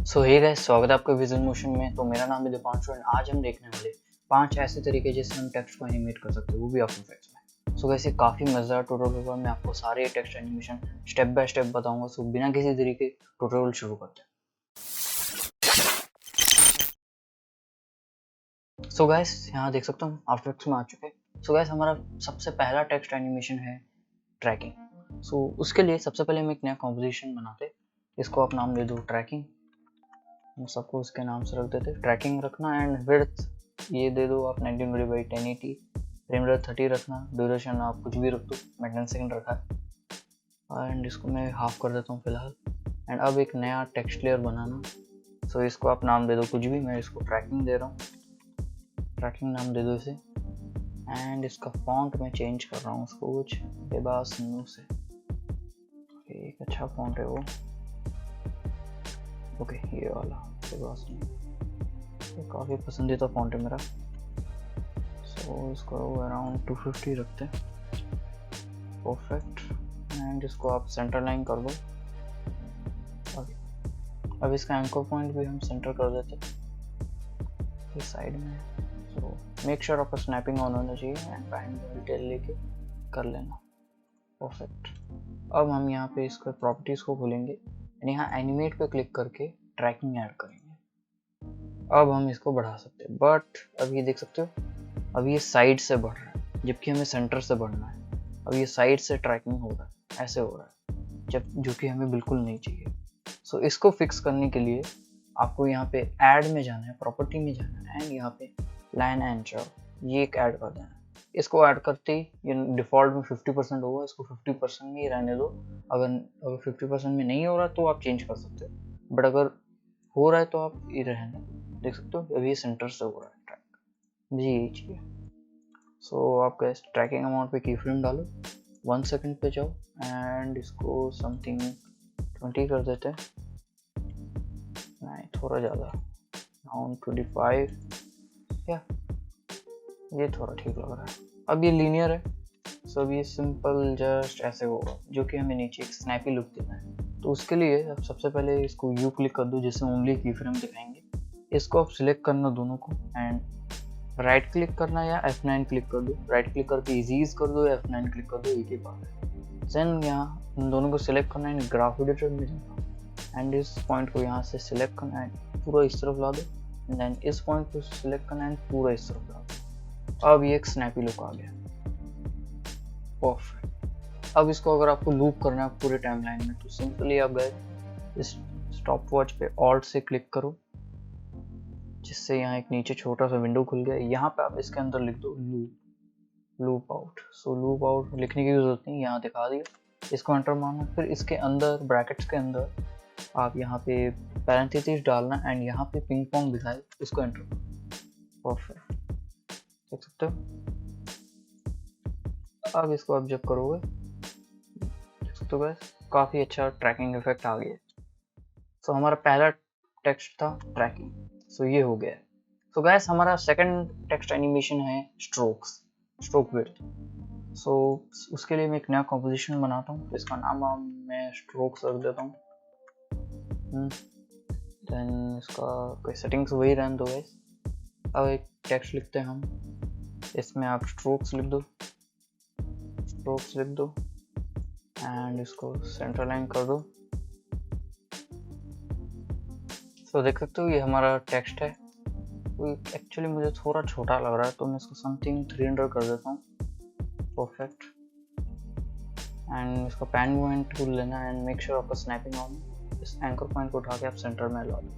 सो hey guys, स्वागत है आपका विजन मोशन में। तो मेरा नाम है दीपांशु एंड आज हम देखने वाले 5 ऐसे तरीके जिससे हम टेक्स्ट को एनिमेट कर सकते हैं, वो भी आफ्टर इफेक्ट्स में। सो गाइस, ये काफ़ी मज़ेदार ट्यूटोरियल होगा। मैं आपको सारे text animation step by step बताऊंगा। सो बिना किसी तरीके ट्यूटोरियल शुरू करते हैं। सो गाइस, यहाँ देख सकते हो आफ्टर इफेक्ट्स में आ चुके हैं। सो गाइस, हमारा सबसे पहला टेक्स्ट एनिमेशन है ट्रैकिंग। सो उसके लिए सबसे पहले हम एक नया कॉम्पोजिशन बनाते। इसको आप नाम दे दो ट्रैकिंग। हम सबको उसके नाम से रख देते। ट्रैकिंग रखना एंड विड्थ ये दे दो आप 1920x1080। फ्रेम रेट 30 रखना। ड्यूरेशन आप कुछ भी रख दो, मैं 10 सेकंड रखा है एंड इसको मैं हाफ कर देता हूँ फिलहाल। एंड अब एक नया टेक्स्ट लेयर बनाना। सो इसको आप नाम दे दो कुछ भी, मैं इसको ट्रैकिंग दे रहा हूँ। ट्रैकिंग नाम दे दो इसे। एंड इसका फॉन्ट मैं चेंज कर रहा हूँ उसको कुछ बेबास न्यू से। एक अच्छा फॉन्ट है वो, ओके ये वाला बेबास न्यू, ये काफ़ी पसंदीदा फॉन्ट है मेरा। सो इसको अराउंड 250 रखते हैं। परफेक्ट। एंड इसको आप सेंटर लाइन कर दो। अब इसका एंकर पॉइंट भी हम सेंटर कर देते हैं इस साइड में। सो मेक श्योर आपका स्नैपिंग ऑन होना चाहिए एंड बाइंड डिटेल लेके कर लेना। परफेक्ट। अब हम यहाँ पे इसको प्रॉपर्टीज को खोलेंगे एंड यहाँ एनिमेट पे क्लिक करके ट्रैकिंग ऐड करेंगे। अब हम इसको बढ़ा सकते हैं, बट अब ये देख सकते हो अब ये साइड से बढ़ रहा है जबकि हमें सेंटर से बढ़ना है। अब ये साइड से ट्रैकिंग हो रहा है, ऐसे हो रहा है जब जो कि हमें बिल्कुल नहीं चाहिए। सो इसको फिक्स करने के लिए आपको यहाँ पे ऐड में जाना है, प्रॉपर्टी में जाना है एंड यहाँ पे लाइन एंचर ये एक ऐड कर देना है। इसको ऐड करते ही ये डिफ़ॉल्ट में 50% होगा, इसको 50% में ही रहने दो। अगर 50% में नहीं हो रहा तो आप चेंज कर सकते हो, बट अगर हो रहा है तो आप ये रहने देख सकते हो। अभी ये सेंटर से हो रहा है ट्रैक, मुझे यही चाहिए। सो आपका ट्रैकिंग अमाउंट पे की फ्रेम डालो, 1 सेकंड पे जाओ एंड इसको समथिंग 20 कर देते हैं। नहीं थोड़ा ज़्यादा, अराउंड 25 या ये थोड़ा ठीक लग रहा है। अब ये लीनियर है, सो अब ये सिंपल जस्ट ऐसे होगा जो कि हमें नीचे एक स्नैपी लुक देना है। तो उसके लिए अब सबसे पहले इसको यू क्लिक कर दो जिससे ओनली की फ्रेम दिखाएंगे। इसको आप सिलेक्ट करना दोनों को एंड राइट क्लिक करना या F9 क्लिक कर दो। राइट क्लिक करके इजीज कर दो या F9 क्लिक कर दो, एक ही बात है। देन यहाँ इन दोनों को सिलेक्ट करना है, ग्राफ एडिटर में जाना एंड इस पॉइंट को यहाँ से सिलेक्ट करना है, पूरा इस तरफ ला दो। देन इस पॉइंट को सिलेक्ट करना है, पूरा इस तरफ ला दो। अब ये एक स्नैपी लुक आ गया। परफेक्ट। अब इसको अगर आपको लूप करना है पूरे टाइमलाइन में तो सिंपली आप गए इस स्टॉप वॉच पे ऑल्ट से क्लिक करो, जिससे यहाँ एक नीचे छोटा सा विंडो खुल गया। यहाँ पे आप इसके अंदर लिख दो लूप आउट। सो लूप आउट लिखने की जरूरत नहीं, यहाँ दिखा दिया। इसको एंटर मारना, फिर इसके अंदर ब्रैकेट्स के अंदर आप यहाँ पे पैरेंथेसिस डालना एंड यहाँ पे पिंग पोंग दिखाए, इसको एंटर। परफेक्ट, देख सकते हो। अब इसको आप जब करोगे देख सकते हो काफ़ी अच्छा ट्रैकिंग इफेक्ट आ गया। सो हमारा पहला टेक्स्ट था ट्रैकिंग, सो ये हो गया। सो गैस, हमारा सेकंड टेक्स्ट एनिमेशन है स्ट्रोक विड्थ। सो उसके लिए मैं एक नया कॉम्पोजिशन बनाता हूँ, तो इसका नाम मैं स्ट्रोक्स रख देता हूँ। देन इसका कोई सेटिंग्स वही रहने दो गैस। अब एक टेक्स्ट लिखते हैं हम, इसमें आप स्ट्रोक्स लिख दो एंड इसको सेंटर लाइन कर दो। तो देख सकते हो ये हमारा टेक्स्ट है। एक्चुअली मुझे थोड़ा छोटा लग रहा है तो मैं इसको समथिंग 300 कर देता हूँ। परफेक्ट। एंड इसका पैन मूवमेंट टूल लेना एंड मेक श्योर आपका स्नैपिंग ऑन। इस एंकर पॉइंट को उठा के आप सेंटर में ला दो।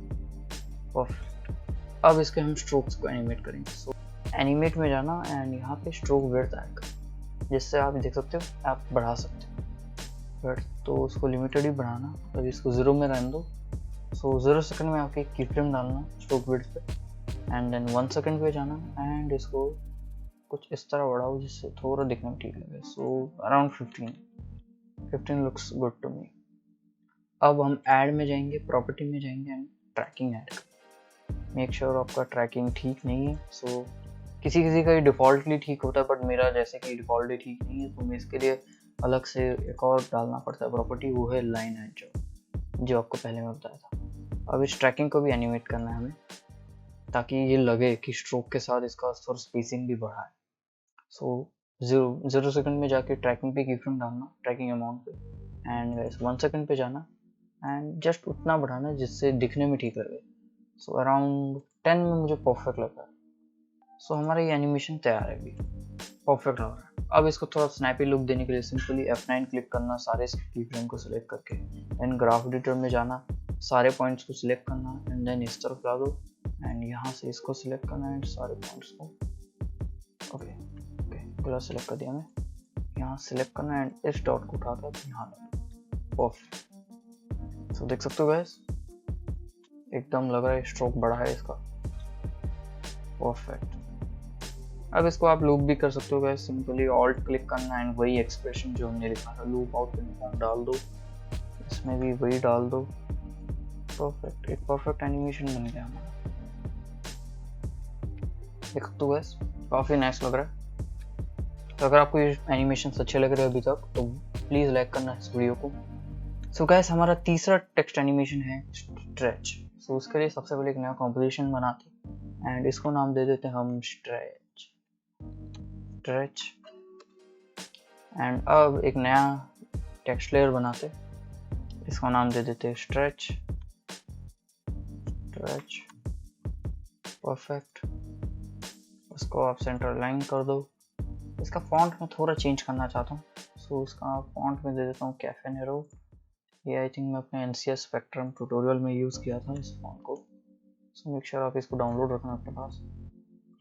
परफेक्ट। अब इसके हम स्ट्रोक्स को एनिमेट करेंगे। सो एनिमेट में जाना एंड यहाँ पे स्ट्रोक विड्थ आएगा, जिससे आप देख सकते हो आप बढ़ा सकते हो विड्थ। तो उसको लिमिटेड ही बढ़ाना, अभी इसको 0 में रहने दो। सो 0 सेकंड में आपके की फ्रेम डालना स्ट्रोक विड्थ पे एंड देन 1 सेकंड पे जाना एंड इसको कुछ इस तरह बढ़ाओ जिससे थोड़ा दिखने में ठीक लगे। So around 15 looks good to me. अब हम ऐड में जाएंगे, प्रॉपर्टी में जाएंगे and tracking add. Make sure आपका ट्रैकिंग ठीक नहीं है। सो किसी का डिफ़ॉल्टली ठीक होता है, बट मेरा जैसे कि डिफ़ॉल्टली ठीक नहीं है, तो मैं इसके लिए अलग से एक और डालना पड़ता है प्रॉपर्टी, वो है लाइन एंचर, जो आपको पहले मैं बताया था। अब इस ट्रैकिंग को भी एनिमेट करना है हमें, ताकि ये लगे कि स्ट्रोक के साथ इसका थोड़ा स्पेसिंग भी बढ़ा है। सो 0 सेकंड में जाके ट्रैकिंग पे की फ्रेम डालना, ट्रैकिंग अमाउंट पे, एंड 1 सेकंड पे जाना एंड जस्ट उतना बढ़ाना जिससे दिखने में ठीक लगे। सो अराउंड 10 में मुझे परफेक्ट लग रहा है। सो हमारा ये एनिमेशन तैयार है, अभी परफेक्ट लग रहा है। अब इसको थोड़ा स्नैपी लुक देने के लिए सिंपली F9 क्लिक करना, सारे की फ्रेम को सिलेक्ट करके, एंड ग्राफ एडिटर में जाना, सारे पॉइंट्स को सिलेक्ट करना एंड देन इस तरफ ला दो एंड यहाँ से इसको सिलेक्ट करना एंड सारे पॉइंट्स को ओके पूरा सिलेक्ट कर दिया मैं। यहाँ सिलेक्ट करना एंड इस डॉट को उठाकर यहाँ ला दो। परफेक्ट। सो देख सकते हो गाइस, एकदम लग रहा है स्ट्रोक बड़ा है इसका। परफेक्ट। अब इसको आप लूप भी कर सकते हो गाइस, सिंपली ऑल्ट क्लिक करना एंड वही एक्सप्रेशन जो हमने लिखा था लूप आउटपुट फॉर्म डाल दो, इसमें भी वही डाल दो। परफेक्ट, एक परफेक्ट एनिमेशन बन गया हमारा। देख सकते हो गाइस, काफी नाइस लग रहा है। तो अगर आपको ये एनिमेशन अच्छे लग रहे हैं अभी तक तो प्लीज लाइक करना इस वीडियो को। सो गाइस, हमारा तीसरा टेक्स्ट एनिमेशन है स्ट्रेच। सो उसके लिए सबसे पहले एक नया कॉम्पोजिशन बनाते एंड इसको नाम दे देते हैं हम स्ट्रेच। एंड अब एक नया टेक्स्ट लेयर बनाते, इसका नाम दे देते स्ट्रेच। परफेक्ट। इसको आप सेंटर लाइन कर दो। इसका फॉन्ट में थोड़ा चेंज करना चाहता हूँ, सो इसका फॉन्ट में दे देता हूँ कैफे नेरो। ये आई थिंक मैं अपने NCS स्पेक्ट्रम ट्यूटोरियल में यूज़ किया था इस फॉन्ट को। सो मेक श्योर आप इसको डाउनलोड रखना अपने पास,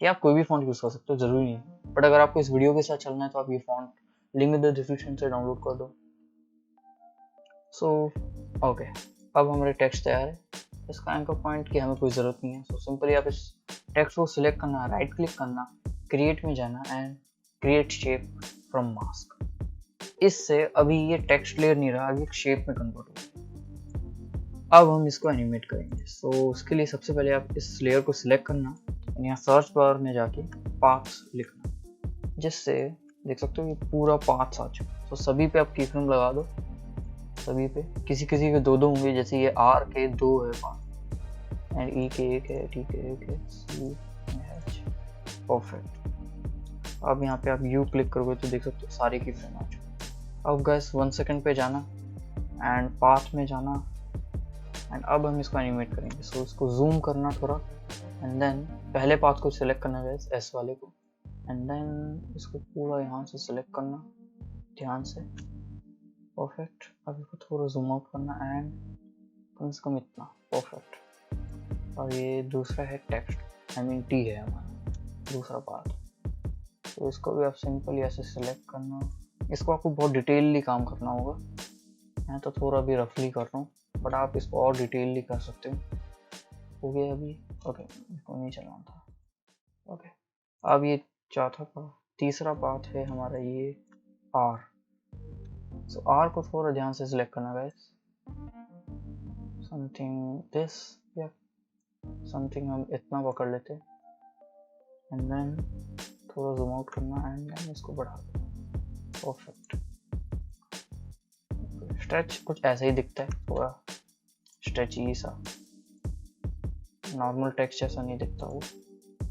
या आप कोई भी फॉन्ट यूज़ कर सकते हो, ज़रूरी नहीं, बट अगर आपको इस वीडियो के साथ चलना है तो आप ये font link in the description से डाउनलोड कर दो। सो ओके, अब हमारे टेक्स्ट तैयार है। इसका एंकर पॉइंट की हमें कोई ज़रूरत नहीं है। सो सिंपली आप इस टेक्स्ट को सिलेक्ट करना, राइट क्लिक करना, क्रिएट में जाना and create shape from mask. इससे अभी ये टेक्स्ट लेयर नहीं रहा, अभी शेप में कन्वर्ट हो गया। अब हम इसको एनिमेट करेंगे। सो उसके लिए सबसे पहले आप इस लेयर को सिलेक्ट करना, यहाँ सर्च बार में जाके पाथ्स लिखना, जिससे देख सकते हो ये पूरा पाथ्स आ चुका। तो सभी पे आप की फ्रेम लगा दो, सभी पे किसी किसी के 2-2 होंगे, जैसे ये R के 2 है पाथ एंड E के 1 है, T के 1 है, C H। परफेक्ट। अब यहाँ पे आप U क्लिक करोगे तो देख सकते हो सारे की फ्रेम आ चुके। अब गाइस 1 सेकंड पे जाना एंड पाथ में जाना एंड अब हम इसको एनिमेट करेंगे। सो इसको जूम करना थोड़ा एंड देन पहले पाथ को सिलेक्ट करना गाइस, S वाले को, एंड देन इसको पूरा यहाँ से सिलेक्ट करना ध्यान से। परफेक्ट। अब इसको थोड़ा जूम आउट करना एंड कम से कम इतना। परफेक्ट। और ये दूसरा है टेक्स्ट, आई मीन T है हमारा दूसरा पार्ट। तो इसको भी आप सिंपली ऐसे सिलेक्ट करना। इसको आपको बहुत डिटेलली काम करना होगा, मैं तो थोड़ा भी रफली कर रहा हूँ, बट आप इसको और डिटेलली कर सकते हो गया अभी। ओके, इसको नहीं चलाना था। ओके, अब ये तीसरा पार्ट है हमारा ये R। सो R को थोड़ा ध्यान से सिलेक्ट करना गाइस, समथिंग दिस या समथिंग हम इतना पकड़ लेते एंड देन थोड़ा जूम आउट करना एंड देन इसको बढ़ा दो। परफेक्ट। स्ट्रेच कुछ ऐसा ही दिखता है, थोड़ा स्ट्रेची सा, नॉर्मल टेक्स्ट जैसा नहीं दिखता वो।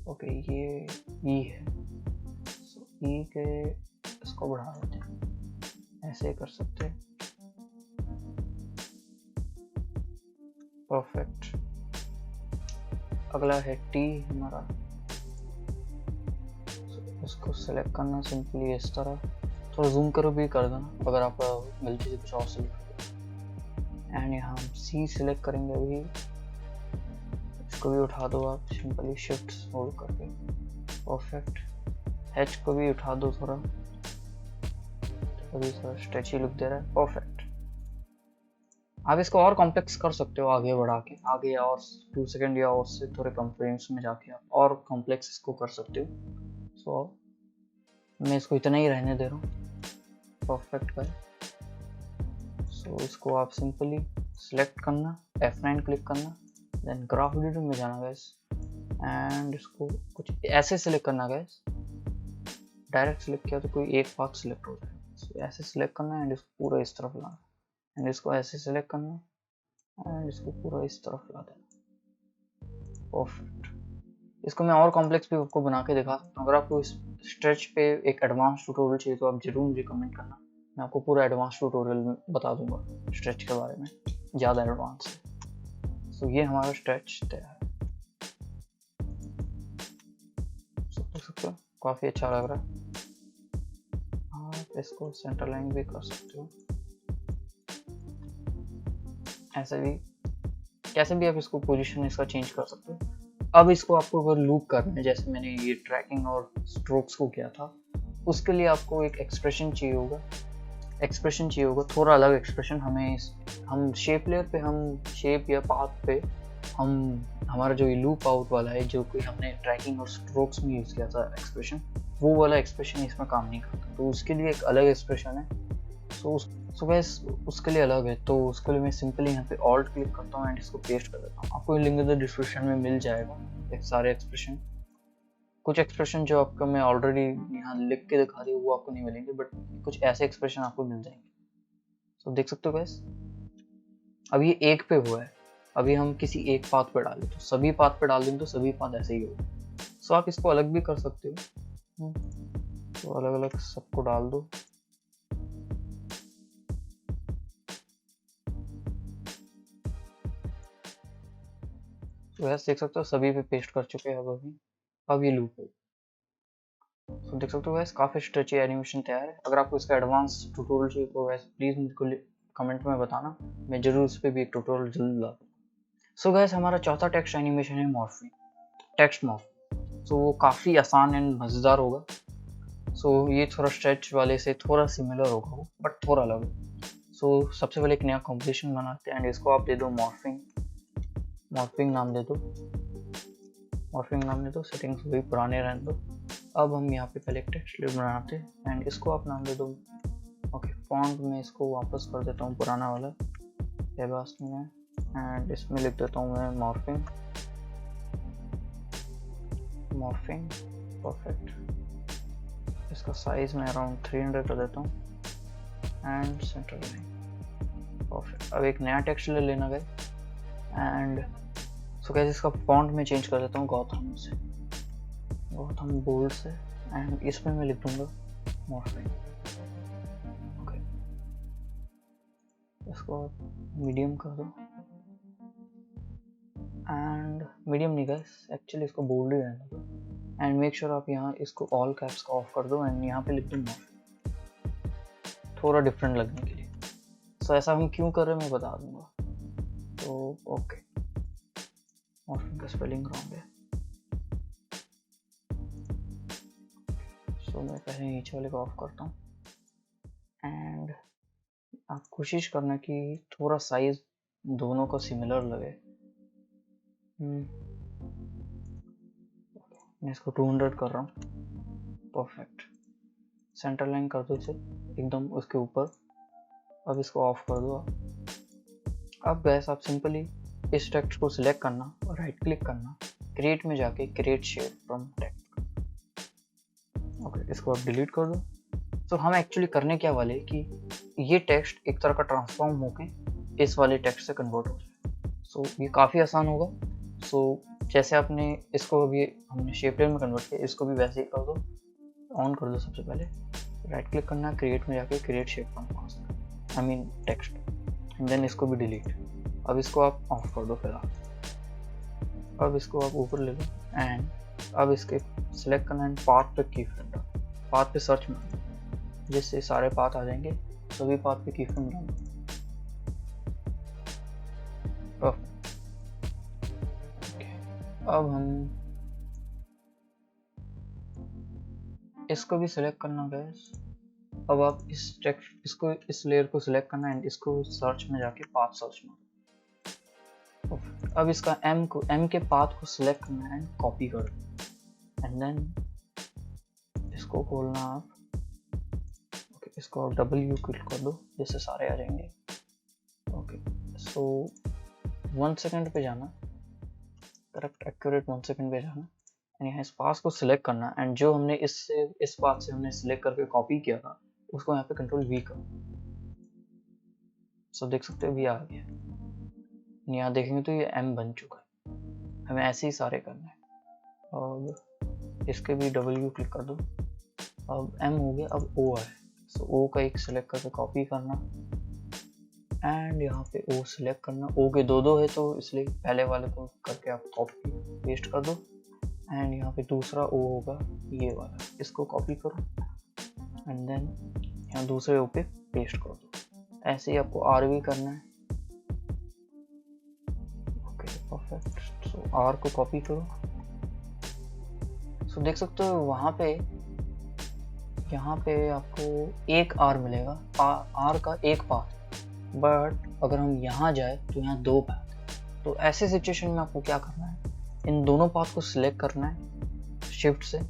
ओके, ये E है, सो E के इसको बढ़ा देते हैं, ऐसे कर सकते हैं। परफेक्ट। अगला है T हमारा, उसको सिलेक्ट करना सिंपली इस तरह, थोड़ा जूम करो भी कर देना अगर आप गलती से कुछ और सिलेक्ट एंड यहाँ हम C सिलेक्ट करेंगे अभी। इसको भी उठा दो आप सिंपली शिफ्ट होल्ड करके। परफेक्ट। H को भी उठा दो थोड़ा, अभी थोड़ा स्ट्रेची लुक दे रहा है। परफेक्ट। आप इसको और कॉम्प्लेक्स कर सकते हो आगे बढ़ा के, आगे और 2 सेकंड या और से थोड़े कम फ्रेम्स में जाके आप और कॉम्प्लेक्स इसको कर सकते हो। सो मैं इसको इतना ही रहने दे रहा हूँ। परफेक्ट भाई। सो इसको आप सिंपली सिलेक्ट करना, F9 क्लिक करना, देन ग्राफ एडिटर में जाना गाइस एंड इसको कुछ ऐसे सिलेक्ट करना गाइस। डायरेक्ट सिलेक्ट किया तो कोई एक पाथ सिलेक्ट हो जाएगा। सो ऐसे सिलेक्ट करना एंड इसको पूरा इस तरफ लाना एंड इसको ऐसे सिलेक्ट करना एंड इसको पूरा इस तरफ ला देना। परफेक्ट। इसको मैं और कॉम्प्लेक्स भी आपको बना के दिखा सकता हूँ। अगर आपको इस स्ट्रेच पे एक एडवांस ट्यूटोरियल चाहिए तो आप जरूर मुझे कमेंट करना, मैं आपको पूरा एडवांस ट्यूटोरियल बता दूंगा स्ट्रेच के बारे में, ज़्यादा एडवांस है। सो ये हमारा स्ट्रेच तैयार है। देख सकते हो काफ़ी अच्छा लग रहा है। आप इसको सेंटर लाइन भी कर सकते हो, ऐसे भी, कैसे भी आप इसको पोजीशन इसका चेंज कर सकते हो। अब इसको आपको अगर लूप करना है, जैसे मैंने ये ट्रैकिंग और स्ट्रोक्स को किया था, उसके लिए आपको एक एक्सप्रेशन चाहिए होगा, थोड़ा अलग एक्सप्रेशन। हम शेप लेयर पे, हम शेप या पाथ पे हम हमारा जो ये लूप आउट वाला है, जो कि हमने ट्रैकिंग और स्ट्रोक्स में यूज़ किया था एक्सप्रेशन, वो वाला एक्सप्रेशन इसमें काम नहीं करता, तो उसके लिए एक अलग एक्सप्रेशन है। सो गैस उसके लिए अलग है, तो उसके लिए मैं सिंपली यहाँ पे ऑल्ट क्लिक करता हूँ एंड इसको पेस्ट कर देता हूँ। आपको लिंक इन द डिस्क्रिप्शन में मिल जाएगा एक सारे एक्सप्रेशन। कुछ एक्सप्रेशन जो आपको मैं ऑलरेडी यहाँ लिख के दिखा रही हूँ वो आपको नहीं मिलेंगे, बट कुछ ऐसे एक्सप्रेशन आपको मिल जाएंगे। सो देख सकते हो गैस, अभी ये एक पे हुआ है, अभी हम किसी एक पाथ पे डालें तो सभी पाथ पे डाल देंगे तो सभी पाथ ऐसे ही होगा। सो आप इसको अलग भी कर सकते हो, तो अलग अलग सबको डाल दो। तो ऐसे देख सकते हो सभी पे पेस्ट कर चुके हैं। अब ये लूप है। तो देख सकते हो वैसे काफ़ी स्ट्रेची एनिमेशन तैयार है। अगर आपको इसका एडवांस ट्यूटोरियल चाहिए तो वैसे प्लीज़ मुझको कमेंट में बताना, मैं जरूर उस पर भी एक ट्यूटोरियल जल्द ला दूँ। सो गैस हमारा चौथा टेक्स्ट एनिमेशन है मॉर्फिंग, टेक्स्ट मॉर्फ। सो वो काफ़ी आसान एंड मज़ेदार होगा। सो ये थोड़ा स्ट्रेच वाले से थोड़ा सिमिलर होगा वो, बट थोड़ा अलग है। सो सबसे पहले एक नया कॉम्पोजिशन बनाते हैं एंड इसको आप दे दो मॉर्फिंग नाम दे दो, सेटिंग्स वही पुराने रहने दो। अब हम यहाँ पे पहले एक टेक्स्ट लेयर बनाते हैं एंड इसको आप नाम दे दो, ओके फॉन्ट में इसको वापस कर देता हूँ पुराना वाला एबास्ट में, एंड इसमें लिख देता हूँ मैं मॉर्फिंग। परफेक्ट। इसका साइज मैं अराउंड 300 कर देता हूँ एंड सेंटर लाइन। परफेक्ट। अब एक नया टेक्स्ट ले लेना गए एंड सो कैसे इसका फॉन्ट में चेंज कर देता हूँ गौतम बोल्ड से, एंड इसमें मैं लिख दूंगा मॉर्फिंग। ओके इसको मीडियम कर दो, एंड मीडियम नहीं गाइस, एक्चुअली इसको बोल्ड ही रहने दो, एंड मेक श्योर आप यहाँ इसको ऑल कैप्स का ऑफ कर दो एंड यहाँ पे लिख दो मॉर्फिंग, थोड़ा डिफरेंट लगने के लिए। सो ऐसा हम क्यों कर रहे हैं मैं बता दूंगा। तो ओके मॉर्फिंग का स्पेलिंग रॉन्ग है, सो मैं पहले नीचे वाले को ऑफ करता हूँ एंड आप कोशिश करना कि थोड़ा साइज दोनों का सिमिलर लगे। मैं इसको 200 कर रहा हूँ। परफेक्ट। सेंटर लाइन कर दो इसे एकदम उसके ऊपर। अब इसको ऑफ कर दो। अब गैस आप सिंपली इस टेक्स्ट को सिलेक्ट करना और राइट क्लिक करना, क्रिएट में जाके create shade from text. Okay इसको आप डिलीट कर दो। तो हम एक्चुअली करने क्या वाले कि ये टेक्स्ट एक तरह का ट्रांसफॉर्म होके इस वाले टेक्स्ट से कन्वर्ट हो जाए। सो ये काफ़ी आसान होगा। सो जैसे आपने इसको अभी हमने शेप लेयर में कन्वर्ट किया, इसको भी वैसे ही कर दो। ऑन कर दो, सबसे पहले राइट क्लिक करना, क्रिएट में जाके create shape from cast, I mean text, and then इसको भी डिलीट। अब इसको आप ऑफ कर दो फिलहाल। अब इसको आप ऊपर ले लो एंड अब इसके सिलेक्ट करना एंड पाथ पे की फ्रेम डालो, पाथ पे सर्च में जिससे सारे पाथ आ जाएंगे, सभी पाथ पे की फ्रेम डालो। अब हम इसको भी सिलेक्ट करना गैस। अब आप इस टेक्स्ट इसको इस लेयर को सिलेक्ट करना एंड इसको सर्च में जाके पाथ सर्च में। अब इसका एम के पाथ को सिलेक्ट करना एंड कॉपी कर दो एंड देन इसको खोलना आप। ओके इसको आप डब्ल्यू क्लिक कर दो जिससे सारे आ जाएंगे। ओके सो 1 सेकंड पे जाना, करेक्ट एक्यूरेट 1 सेकंड पे जाना एंड यहाँ इस पाथ को सिलेक्ट करना एंड जो हमने इस पाथ से हमने सिलेक्ट करके कॉपी किया था उसको यहाँ पे कंट्रोल वी करो। सो देख सकते हो भी आ गया। यहाँ देखेंगे तो ये M बन चुका है। हमें ऐसे ही सारे करना है। और इसके भी W क्लिक कर दो। अब M हो गया, अब O है। सो O का एक सिलेक्ट करके कॉपी करना एंड यहाँ पे O सिलेक्ट करना। O के दो है तो इसलिए पहले वाले को करके आप कॉपी पेस्ट कर दो एंड यहाँ पे दूसरा O होगा ये वाला, इसको कॉपी करो एंड देन यहाँ दूसरे O पे पेस्ट कर दो। ऐसे ही आपको R भी करना है। Okay perfect. सो R को कॉपी करो। सो देख सकते हो वहाँ पे यहाँ पे आपको एक R मिलेगा, R का एक पाथ। बट अगर हम यहाँ जाए तो यहाँ दो पाथ। तो ऐसे सिचुएशन में आपको क्या करना है, इन दोनों पाथ को सिलेक्ट करना है शिफ्ट से।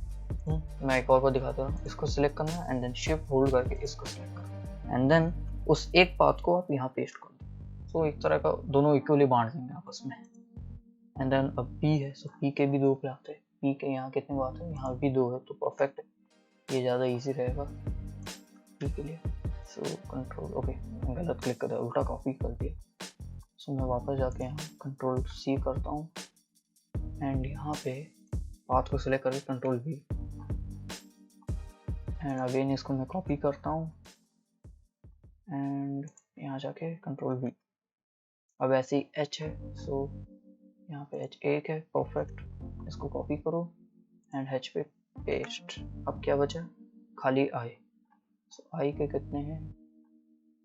मैं एक और को दिखाता हूँ। इसको सिलेक्ट करना है एंड देन शिफ्ट होल्ड करके इसको सिलेक्ट करना है एंड देन उस एक पाथ को आप यहाँ पेस्ट कर दो। सो एक तरह का दोनों इक्वली बांट देंगे आपस में। एंड देन अब P है, सो P के भी दो पे आते हैं। P के यहाँ कितने बात है, यहाँ भी दो है, तो परफेक्ट है, ये ज़्यादा इजी रहेगा P के लिए। सो कंट्रोल ओके गलत क्लिक कर दिया, उल्टा कॉपी कर दिया। सो मैं वापस जाके यहाँ कंट्रोल C करता हूँ एंड यहाँ पे पाथ को सिलेक्ट करके कंट्रोल V एंड अगेन इसको मैं कॉपी करता हूँ एंड यहाँ जाके कंट्रोल V। अब ऐसे ही H है, सो यहाँ पे H एक है, परफेक्ट, इसको कॉपी करो एंड H पे पेस्ट। अब क्या बचा, खाली I। सो I के कितने हैं,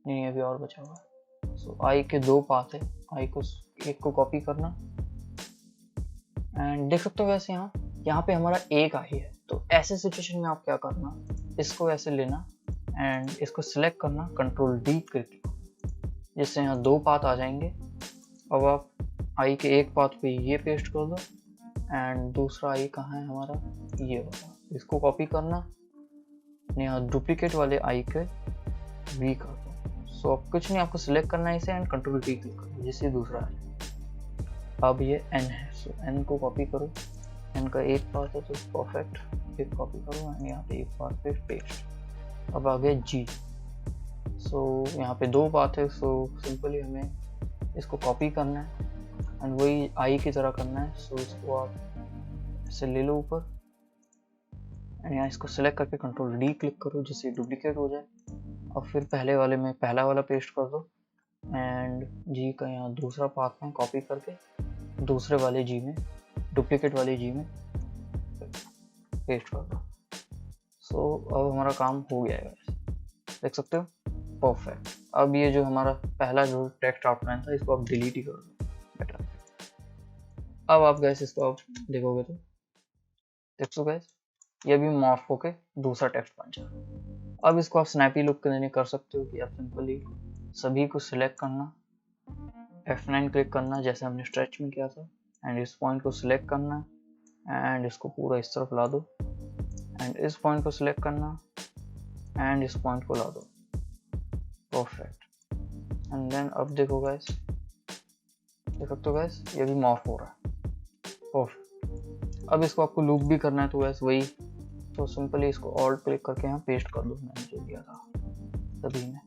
नहीं अभी और बचा हुआ। सो I के दो पाथ है, I को एक को कॉपी करना एंड देख सकते हो वैसे यहाँ पे हमारा एक I है। तो ऐसे सिचुएशन में आप क्या करना, इसको ऐसे लेना एंड इसको सिलेक्ट करना, कंट्रोल D करके, जिससे यहाँ दो पाथ आ जाएंगे। अब आप I के एक पाथ पे ये पेस्ट कर दो एंड दूसरा I कहाँ है हमारा, ये वाला, इसको कॉपी करना, यहाँ डुप्लीकेट वाले I के V कर दो। सो अब कुछ नहीं, आपको सिलेक्ट करना है इसे एंड कंट्रोल D क्लिक करो, जिससे दूसरा है। अब ये N है, सो N को कॉपी करो, N का एक पाथ है तो परफेक्ट, एक कॉपी करो एंड यहाँ पे एक पाथ पे पेस्ट। अब आगे G। सो यहाँ पे दो पाथ है, सो सिंपली हमें इसको कॉपी करना है एंड वही I की तरह करना है। सो इसको आप ऐसे ले लो ऊपर एंड यहाँ इसको सिलेक्ट करके कंट्रोल D क्लिक करो, जिससे डुप्लीकेट हो जाए। और फिर पहले वाले में पहला वाला पेस्ट कर दो एंड G का यहाँ दूसरा पाथ में कॉपी करके दूसरे वाले G में, डुप्लीकेट वाले G में पेस्ट कर दो। सो अब हमारा काम हो गया है, देख सकते हो, परफेक्ट। अब ये जो हमारा पहला जो टेक्स्ट आउटलाइन था, इसको आप डिलीट ही कर दो बेटर। अब आप गैस इसको आप देखोगे तो देख सो गैस ये भी मॉर्फ होके दूसरा टेक्स्ट बन जाए। अब इसको आप स्नैपी लुक के कर सकते हो कि आप सिंपली सभी को सिलेक्ट करना, F9 क्लिक करना जैसे हमने स्ट्रेच में किया था एंड इस पॉइंट को सिलेक्ट करना एंड इसको पूरा इस तरफ ला दो एंड इस पॉइंट को सिलेक्ट करना एंड इस पॉइंट को ला दो, परफेक्ट। एंड देन अब देखो गाइस, देख सकते हो गाइस ये भी मॉर्फ हो रहा है, परफेक्ट। अब इसको आपको लूप भी करना है तो गाइस वही, तो सिंपली इसको ऑल्ट क्लिक करके यहाँ पेस्ट कर दो, मैंने जो किया था सभी में।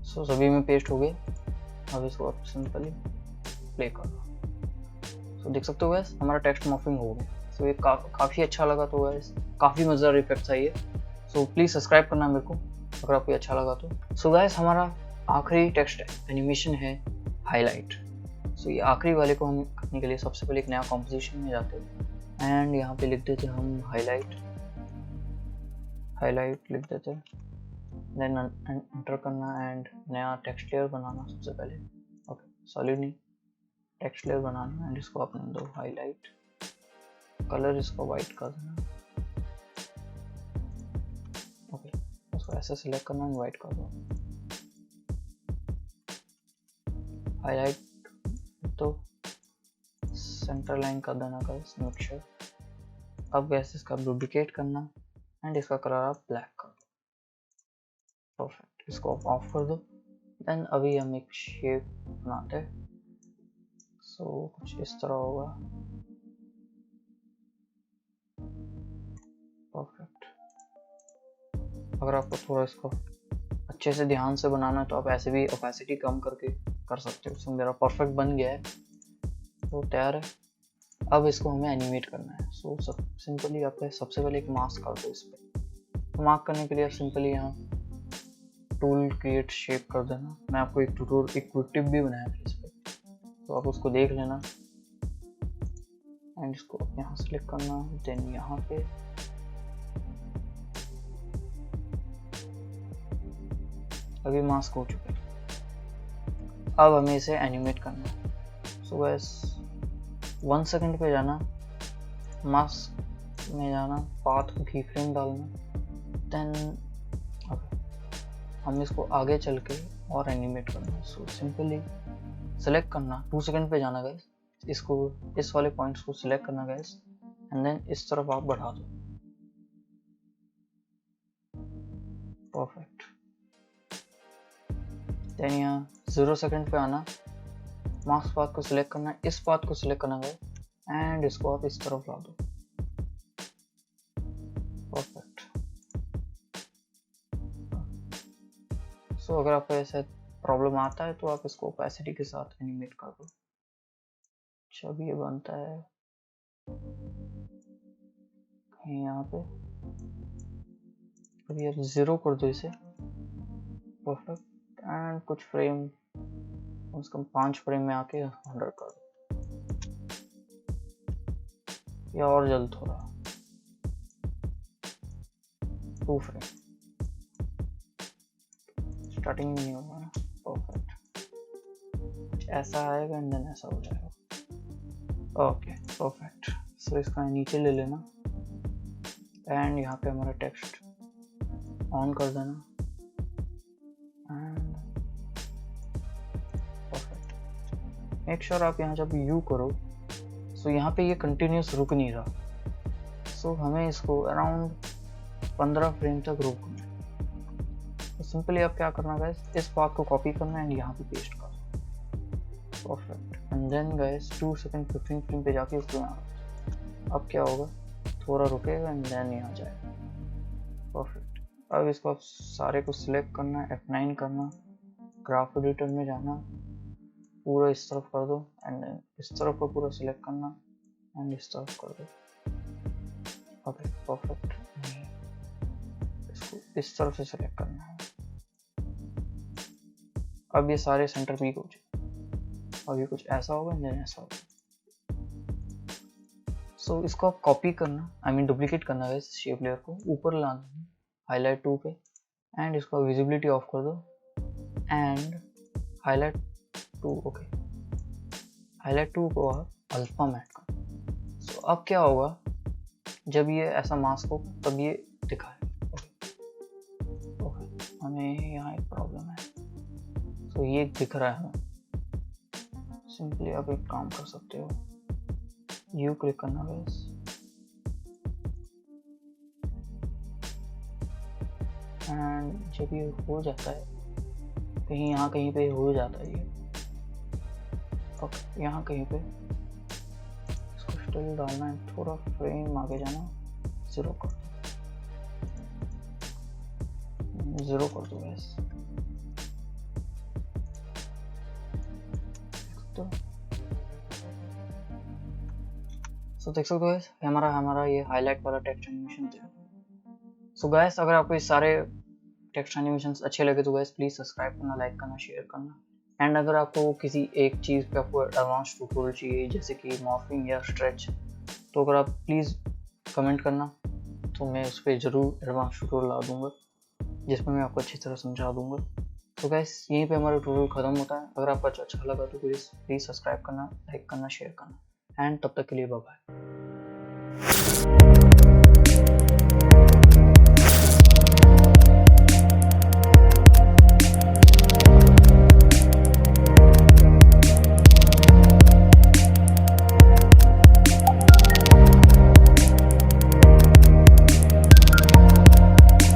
सो सभी में पेस्ट हो गया। अब इसको आप सिंपली प्ले कर दो। सो देख सकते हो गाइस हमारा टेक्स्ट मॉर्फिंग हो गया। सो ये काफ़ी अच्छा लगा, तो गाइस काफ़ी मज़ेदार इफेक्ट था ये। सो प्लीज़ सब्सक्राइब करना मेरे को अगर आपको अच्छा लगा तो। सो गाइस हमारा आखिरी टेक्स्ट एनिमेशन है हाईलाइट। सो ये आखिरी वाले को हम करने के लिए सबसे पहले एक नया कॉम्पोजिशन में जाते हैं एंड यहाँ पे लिख देते हैं हम हाईलाइट लिख देते हैं, देन एंटर करना एंड नया टेक्स्ट लेयर बनाना सबसे पहले। ओके सॉलिड नहीं, टेक्स्ट लेयर बनाना एंड इसको अपने दो हाईलाइट, कलर इसको वाइट कर देना। ओके इसको ऐसे सिलेक्ट करना एंड वाइट कर दो। हाईलाइट तो सेंटर लाइन कर देना गाइस, मेक श्योर। अब गैस इसका डुप्लीकेट करना एंड इसका कलर आप ब्लैक कर दो, परफेक्ट। इसको आप ऑफ कर दो। देन अभी हम एक शेप बनाते हैं। सो कुछ इस तरह होगा, परफेक्ट। अगर आपको थोड़ा इसको अच्छे से ध्यान से बनाना है तो आप ऐसे भी ओपेसिटी कम करके कर सकते हो। सो मेरा परफेक्ट बन गया है, तो तैयार है। अब इसको हमें एनिमेट करना है। सो सब सिंपली आप सबसे पहले एक मास्क कर दो इस पर। तो मार्क करने के लिए आप सिंपली यहाँ टूल क्रिएट शेप कर देना। मैं आपको एक क्विक टिप भी बनाया है इस पर, तो आप उसको देख लेना। एंड इसको यहाँ सेलेक्ट करना, देन यहाँ पे अभी मास्क हो चुका है। अब हमें इसे एनिमेट करना है। सो गाइस 1 सेकंड पे जाना, मास्क में जाना, पाथ को की फ्रेम डालना, देन हम इसको आगे चल के और एनिमेट करना। सो सिंपली सेलेक्ट करना, 2 सेकंड पे जाना गाइस, इसको इस वाले पॉइंट्स को सिलेक्ट करना गाइस, एंड देन इस तरफ आप बढ़ा दो। परफेक्ट। देन यहाँ 0 सेकंड पे आना, मास्क पाथ को सिलेक्ट करना, इस पाथ को सिलेक्ट करना गाइस, एंड इसको आप इस तरफ ला दो। परफेक्ट। सो अगर आपको ऐसा प्रॉब्लम आता है तो आप इसको ओपेसिटी के साथ एनिमेट कर दो। जब ये बनता है कहीं यहाँ पे, अभी आप 0 कर दो इसे। परफेक्ट। एंड कुछ फ्रेम, कम से कम 5 फ्रेम में आके 100 कर दो, या और जल्द थोड़ा 2 फ्रेम, स्टार्टिंग में नहीं होगा ना। परफेक्ट। कुछ ऐसा आएगा एंड देन ऐसा हो जाएगा। Okay perfect. सो इसका नीचे ले लेना एंड यहाँ पे हमारा टेक्स्ट ऑन कर देना एंड परफेक्ट। मेक श्योर आप यहाँ जब यू करो, सो यहाँ पे ये कंटिन्यूस रुक नहीं रहा। सो हमें इसको अराउंड 15 फ्रेम तक रोकना है। तो सिंपली आप क्या करना गाइस, इस पाथ को कॉपी करना है एंड यहाँ पे पेस्ट करना। Perfect. And then guys 2 second 15 frame पे जाके इसको यहाँ, अब क्या होगा, थोड़ा रुकेगा एंड देन यहाँ जाएगा। परफेक्ट। अब इसको आप सारे को सिलेक्ट करना है, F9 करना, ग्राफ एडिटर में जाना, पूरा इस तरफ कर दो एंड देन इस तरफ को पूरा सिलेक्ट करना एंड इस तरफ कर दो। Okay perfect. इसको इस तरफ से सिलेक्ट करना है। अब ये सारे सेंटर पीक हो जाए। अब ये कुछ ऐसा होगा एंड देन ऐसा होगा। सो इसको आप कॉपी करना, आई मीन डुप्लीकेट करना है इस शेप लेयर को, ऊपर लाना हाईलाइट 2 पे एंड इसको विजिबिलिटी ऑफ कर दो एंड हाईलाइट 2, ओके हाईलाइट 2 को आप अल्फा मैट कर। सो अब क्या होगा, जब ये ऐसा मास्क हो तब ये दिखाए। ओके हमें यहाँ एक प्रॉब्लम है। सो ये दिख रहा है हमें। सिंपली आप एक काम कर सकते हो, यू क्लिक करना बस एंड जब ये हो जाता है कहीं यहाँ कहीं पे हो जाता है ये, ओके यहाँ कहीं पे इसको स्टिल डालना है, थोड़ा फ्रेम आगे जाना, 0 कर दो, 0 कर दो बस। सो देख सकते हो हमारा ये हाईलाइट वाला टेक्स्ट एनिमेशन था। सो गाइस अगर आपको ये सारे टेक्स्ट एनिमेशंस अच्छे लगे तो गाइस प्लीज़ सब्सक्राइब करना, लाइक करना, शेयर करना। एंड अगर आपको किसी एक चीज़ पे आपको एडवांस ट्यूटोरियल चाहिए जैसे कि मॉर्फिंग या स्ट्रेच, तो अगर आप प्लीज़ कमेंट करना, तो मैं उस पर ज़रूर एडवांस ट्यूटोरियल ला दूँगा जिसमें मैं आपको अच्छी तरह समझा दूँगा। तो गाइस यहीं पे हमारा ट्यूटोरियल ख़त्म होता है। अगर आपको अच्छा लगा तो प्लीज़ सब्सक्राइब करना, लाइक करना, शेयर करना। एंड तब तक के लिए बाय बाय।